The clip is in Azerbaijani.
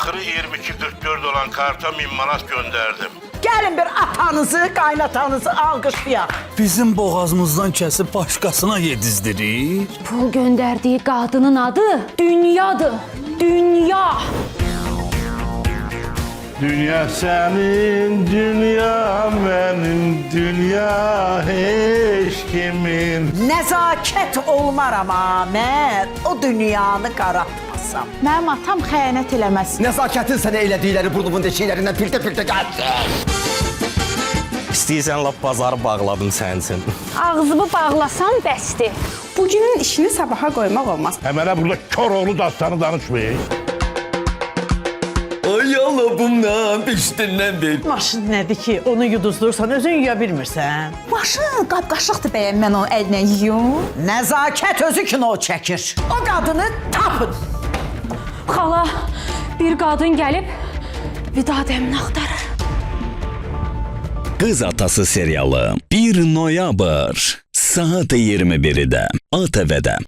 Axırı 22.44 olan karta 1000 manat gönderdim. Gəlin bir atanızı, qaynatanızı alqışlayaq. Bizim boğazımızdan kəsib başqasına yedizdirir. Pul gönderdiği kadının adı Dünyadır. Dünya. Dünya senin, dünya benim, dünya hiç kimin. Nəzakət olmar amma mən o dünyanı qaratmasam. Mənim atam xəyanət eləməz. Nəzakətin sənə elədikləri burnumun deşiklərindən pirtə-pirtə gəldi. İstəyirsən lap bazarı bağladım sənin üçün. Ağzımı bağlasan bəsdir. Bugünün işini sabaha qoymaq olmaz. Həmənə burada Koroğlu dastanı danışmayın. Ay Allah bundan piştindən bil. Maşın nədir ki, onu yuduzdursan, özün yuya bilmirsən. Maşın qab-qaşıqdır bəyəm, mən onu əllə yiyum. Nəzakət özü kino çəkir. O qadını tapın. Xala, bir kadın gelip vida demini axtarır. Qız Atası serialı 1 noyabr saat 21-də ATV-də.